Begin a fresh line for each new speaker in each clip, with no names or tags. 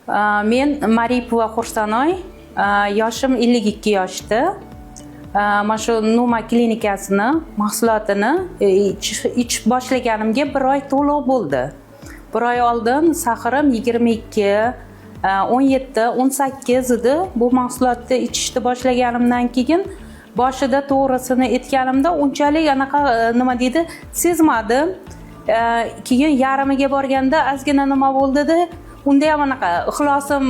Men Maripova Xursanoy, yoshim 52 yoshda. Mana shu Numa klinikasini mahsulotini ichib boshlaganimga 1 oy to'liq bo'ldi. 1 oy oldin saharim 22, 17, 18 edi. Bu mahsulotni ichishni boshlaganimdan keyin boshida to'g'risini aytganimda unchalik anaqa nima deydi sezmadim. Keyin yarimiga borganda ozgina nima bo'ldida, unda ham anaqa ixlosim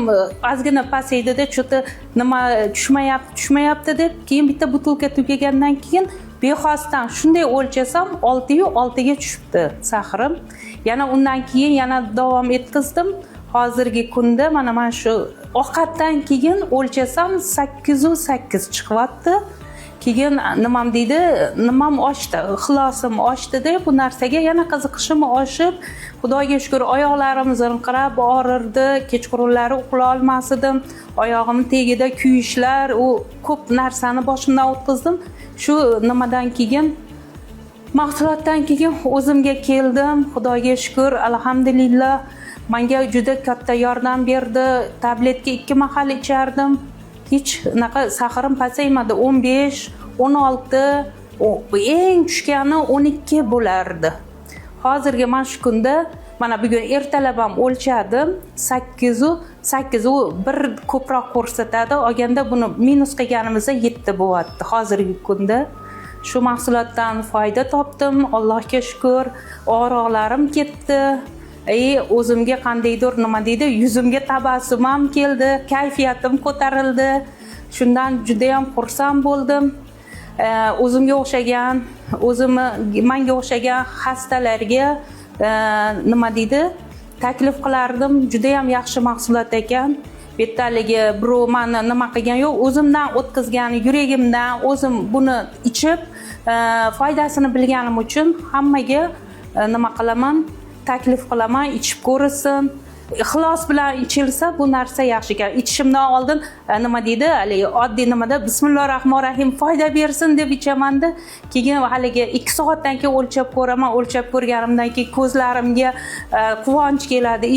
ozgina pasaydi-da, cho'ta nima tushmayapti deb, keyin bitta butilka tugagandan keyin bexosdan shunday o'lchasam 6.6 ga tushibdi saharim. Yana undan keyin yana davom ettirdim. Hozirgi kunda mana shu ovqatdan keyin o'lchasam 8.8 chiqyapti. Keyin nimam deydi, nimam oshdi, ixlosim oshdi-da, bu narsaga yana qiziqishim oshib, Xudoga shukr, oyoqlarim zirqirab og'rirdi, kechqurunlari uxla olmas edim, oyog'im tegida kuyishlar, u ko'p narsani boshimdan o'tkazdim. Shu nimadan keyin mahsulotdan keyin o'zimga keldim. Xudoga shukr, alhamdulillah, menga juda katta yordam berdi. Tabletga 2 mahal ichardim. Hech naqa saharim pasaymadi. 15, 16, eng tushgani 12 bo'lardi. Hozirgi mana shu kunda, mana bugun ertalab ham o'lchadim, 8 u bir ko'proq ko'rsatadi. Olganda buni minus qilganimizda 7 bo'lyapti hozirgi kunda. Shu mahsulotdan foyda topdim, Allohga shukr. Og'riqlarim ketdi. O'zimga qandaydir nima deydi, yuzimga tabassum ham keldi, kayfiyatim ko'tarildi. Shundan juda ham xursand bo'ldim. O'zimga o'xshagan, menga o'xshagan xastalarga nima deydi, taklif qilardim. Juda ham yaxshi mahsulot ekan. Bettaligi birov meni nima qilgan yo'q, o'zimdan o'tkazgan, yuragimdan o'zim buni ichib foydasini bilganim uchun hammaga nima qilaman, taklif qilaman, ichib ko'rsin. Ixlos bilan ichilsa bu narsa yaxshi ekan. Ichishimdan oldin nima deydi, hali oddiy nimada Bismillahirrohmanirrohim foyda bersin deb ichamanda, keyin haliga 2 soatdan keyin o'lchab ko'raman. O'lchab ko'rganimdan keyin ko'zlarimga quvonch keladi.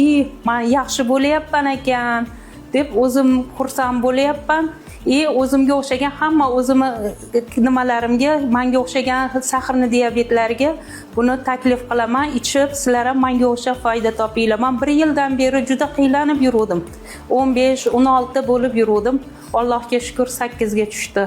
Men yaxshi bo'layapman ekan deb o'zim xursand bo'layapman. O'zimga o'xshagan hamma nimalarimga, menga o'xshagan saharni diabetlariga buni taklif qilaman. Ichib, sizlar ham menga o'xshab foyda topinglar. Men 1 yildan beri juda qiynalib yurdim. 15, 16 bo'lib yurdim. Allohga shukr 8 ga tushdi.